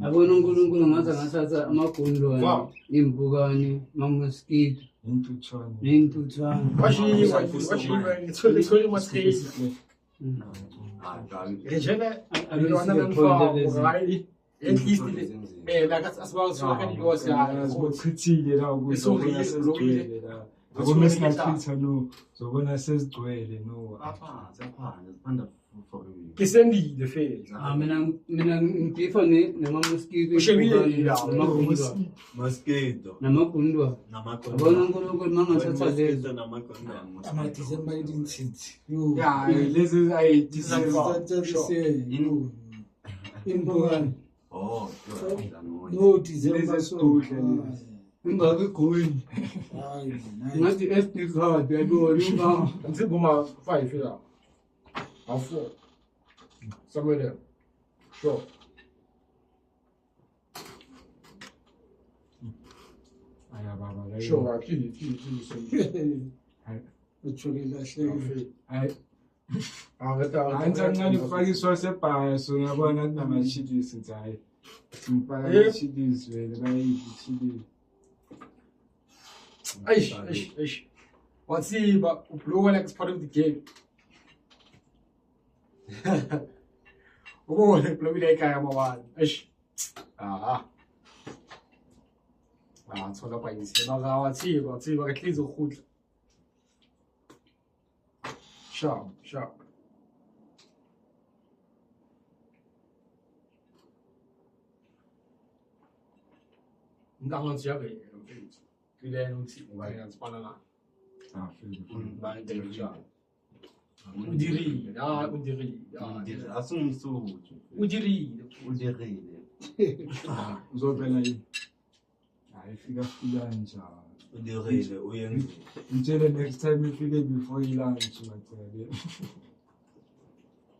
Abona uNkulunkulu ngaze ngathatha amagundwane, impukane, ama-mosquito, ney'ntuthwane. Kisendile fethu. Mina ngidifa nama-mosquito, Mosquito. namagundwane. Abona uNkulunkulu mangathatha lezo. Ama-December 18th. Yeah, this is Impukane. Oh, No, December so. Ingakiguli. Ngathi SD card yabona ubaba. Ngizibuma 5 la. Or 4. Somewhere there. Sure. Sure, kill. Angifakiswa sebhayo so ngiyabona kunamachilisi hayi. Ngifaka amachilisi vele bayichilisi. Eish. What's he but blow like part of the game. Oh, blow like I am one. Eish. Thola pa isi. Mara what's he but at least goed. Sharp. Ndangan siya kay kaya nung si mga panana. Udiri. Uzovela yini? Hayi fika njalo. udirile uyenze. Ngitshele next time ifike before ilunch macele.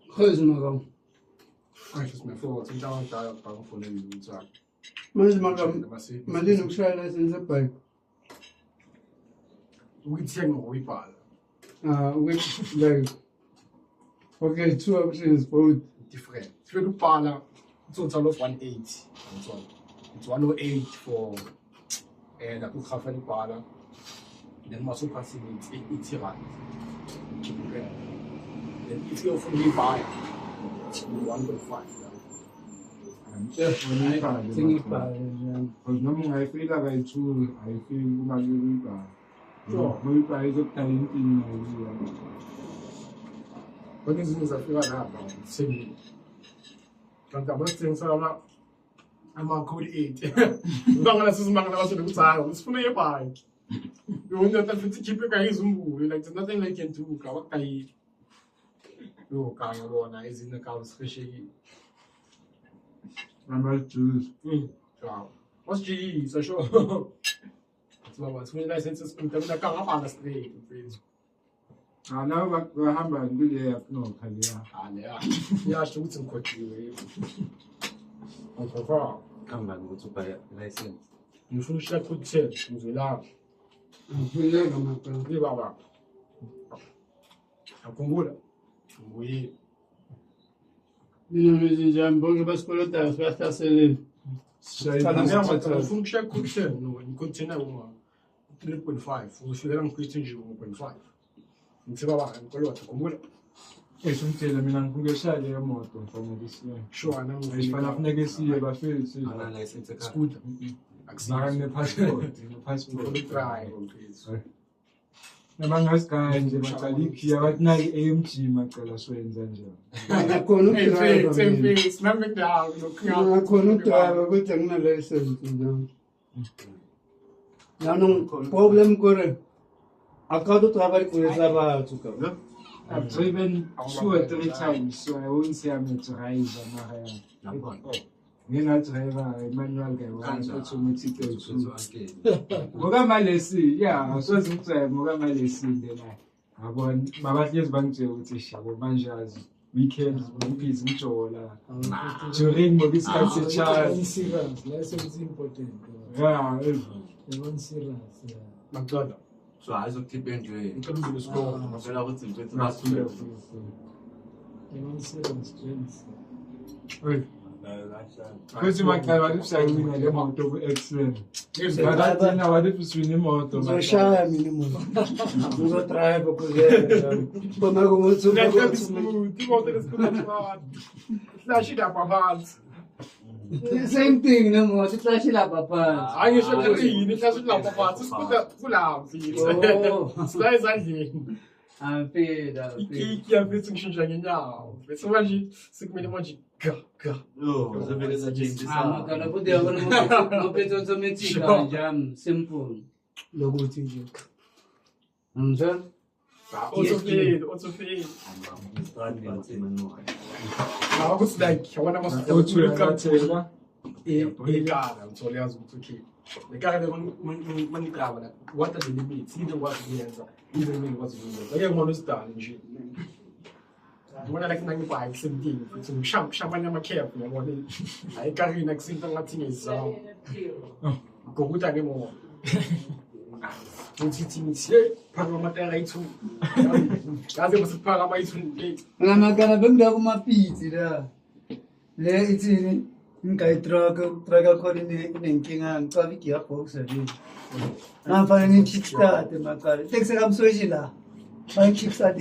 Khozi magam. Anxious my fault. I'm down dial down for the inside. Manje magam. Malini ukushayela license ebike. Ukuthenga uyibhala. Which like okay, two options both Different. If you pala, total of 180. That's all. It's 108 for the Kukhafani pala. Then muscle passing it's 80 rand. Okay. Then if you fully buy, it's 1.5. thing ibhale. Because noma ungayifika kayi-2 ayifiki kumali yokuyibhala. Ngoba uyibhala izokudala inkinga yiyo. But these things I feel like that, bro. Sing. Can't I'm not saying so I'm on code 8. I'm gonna see some man else to do time. It's funny about. You want that to keep your guys move. Like there's nothing they can do. Kawakai. You can't go on is in the car especially. Number 2. Wow. What's G? So sure. It's about 20 licenses. I'm telling you, I can't have a straight. Nawe bahamba ngile yapno khalia. Yeah, shoot some quickly. Enfin, Kamba ukuthi ubhaya license. ngifuna ushaya kuthela ngizolapha. Ngiyeka magam. Ngi baba. Akhumbula. Nguye. Mina nje bonke basikolota sibahlaselile. Ngifuna ushaya kuthela no, ngicontainer uma 3.5. Ushaya ngikwithi nje 1.5. Ngithi baba ngikolota akhumbula. Esumtshela mina ngikungeshaya leyo moto mfanele siye. Sure nami Ayifana kufuneka siye bafethu. Ana license ekhaya. scooter. Mara ne-passport. Ngifuna utry please. Nabangasigaya nje bacala ikhiya bathi nayi AMG macala soyenza njani. Ngakhona udriver. Same face. Remember down. Ngakhona udriver kodwa ngina-license njalo. Nano problem kore. Akado trabalho com essa batho, cara. I've driven 2 or 3 times, so I won't say I'm a driver. Ngina-driver manual guy automatic. Ngoba malesi, yeah, soze ngidrive ngoba malesi lena. Yabona babahlezi bangitshela ukuthi shabo manje azi weekends ngibhizi ngijola. During ngoba isikhathi se-charge. License important. Yeah, One serious. Magdala. So ayizokhipha nje. Ngicela uzosikolo. Ngicela ukuthi ngiphethe One serious drinks. Kuthi makhaya wathi usayina le moto ku-accident. Ngakathina wathi uswini imoto. Uzoshaya mina imoto. Uzodrayiva kuzela. Kona kumuthi Flash it up phansi. same thing nemoto iflash lapha phansi. Hayi ngisho ukuthi flash it lapha phansi. Sikuda kulaphi. Sila ezandleni. Ampela. Ikiki yafithi ngishintsha ngenyawo. Bese manje sikumele manje ga. Makala futhi yabona ngophetho automatic njami simple. Lokuthi nje. Ngizwa? Autofile. Now it's like I want to Uthula Ekara, ngithola yazi ukuthi okay. Ekara le manigraba what are the limits? Either what uyenza, either mini what uyenza. Ake ngibona usidala nje. Ngibona like 95 17 futhi ngishambanya ama-cap yabona. Hayi Karina kusinto ngathi ngizama. Ngokuthi angemo. Ngithi phaka amatayara ayi-2. Yazi masiphaka ama-2. Ngamakala bengida kumapitsi la. Le ithini? Ngayitruck khona inenkinga ngicaba i-gearbox le. Ngafana ngi-kickstart makala. Tekse kamsoshi la. Bangi-kickstart.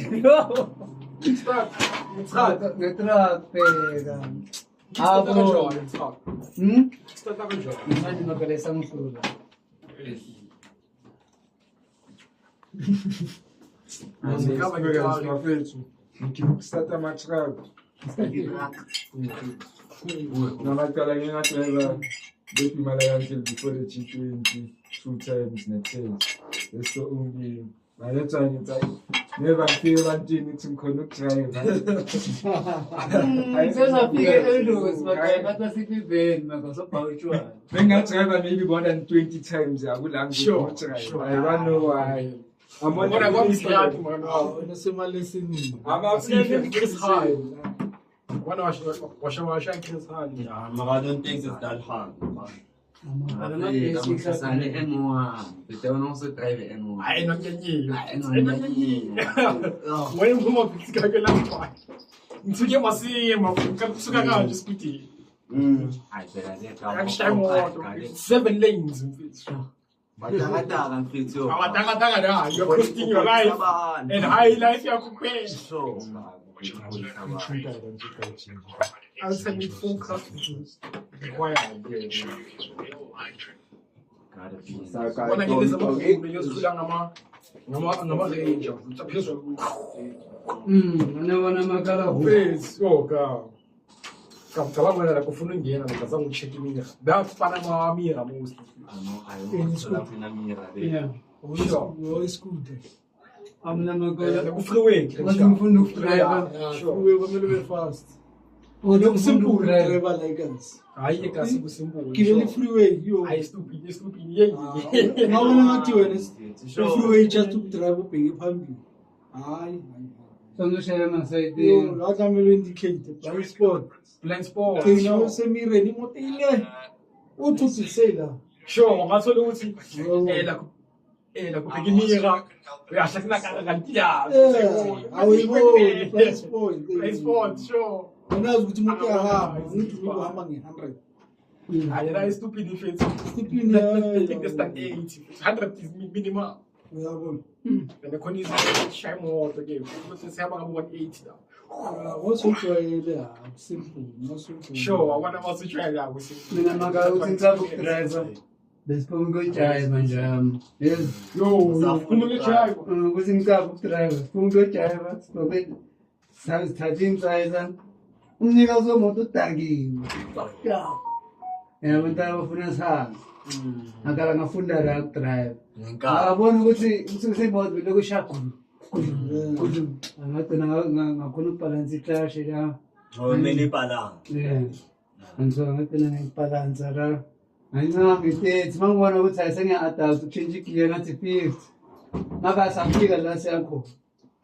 Ngetruck phela. Abo. Manje makala esangihlula. Start ama-truck. Namacala ngingadriver bePhimalayan until before the G20 2 times ne-10. That's the only. By that time it's like never feel until it's ngikhona ukudrive. Sesafika eLusi makala bathi siphi makasobhawutshwa. Bengadriver maybe more than 20 times akula Sure. I don't know why. I'm on Bona kwamsiyati mwana. Nasemalesini. Chris High. Wana washa Chris High. Yeah, but I don't think it's that hard. Sale M1, bete não se treve M1. Ai não nyanyi. Ai não nyanyi. Moyo ngoma kutika kela kwa. Ntuke masima kusuka kanje skuti. Ai pera de Akishaya 7 lanes mfethu. Batanga mfethu. Awatanga da, you're cruising your life and high life yakukhwela. So, I'll send you full customers. Why are you? Bona ngileza amakhulu yosula ngama range. Uthaphezulu. Ngibona makala Please, ka. Ngicabanga la kufuna ungena ngizange ucheck imira. Dafana amamira most. yeah. Uyiskude. Amna makala Kufreeway. ngifuna ukudriver. Sure. Kumele ube fast. Ngifuna ukudriver like us. Hayi kasi kusimple. Gibele freeway yo. Hayi stupid yey. Ngabona ngathi wena freeway just ukudrive ubheke phambili. Hayi. Sondoshela masayidi. Yo, la kamele indicate blind spot. Blind spot. Kina usemireni imoto ile. Uthusisela. Sure, ngathola ukuthi la kubheka imira. Uyashakina kanti ya. Awuyiboni blind spot. Blind spot, sure. Unazi ukuthi umuntu uyahamba, umuntu uhamba nge-100. Hayi la stupid ifethi. Stupid Take the stand 80. 100 is minimum. uyabona. And khona izishaya imoto ke. Ukuthi sihamba ngabo 180 la. Wasujwayele simple, nasujwayele. Sure, akwana masijwayele la kusimple. Mina makala ukuthi ngicaba ukudriver. Besiphuma ukujayiva nje. Yes. Yo, ufuna ukujayiva. Ukuthi ngicaba ukudriver. Siphuma ukujayiva. Sibe sithatha insayza. Umnikazi wemoto udakiwe. Abantu abafuna sihamba. Akala ngafunda la ukudrive. Ngabona ukuthi usimoto belokushagula. Ngagcina ngakhona ukubalansa iclash la. Many pala. Yeah. Ngizwa ngagcina ngibalansa la. Ngicanga ngithi mangibona ukuthi ayisengiya-adapt ukushintsha igear ngathi 50. Ngaka safika la siyakho.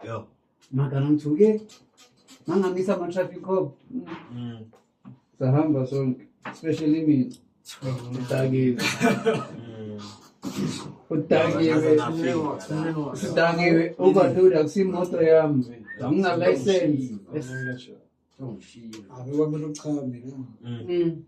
Yo. Magana ngithuke. Mangamisa ama-traffic cop. Sahamba sonke. Especially mina. Udakiwe overload akusimoto yami. Angina license. 这种戏， Abi kwamele uchame na. Mm. Mm.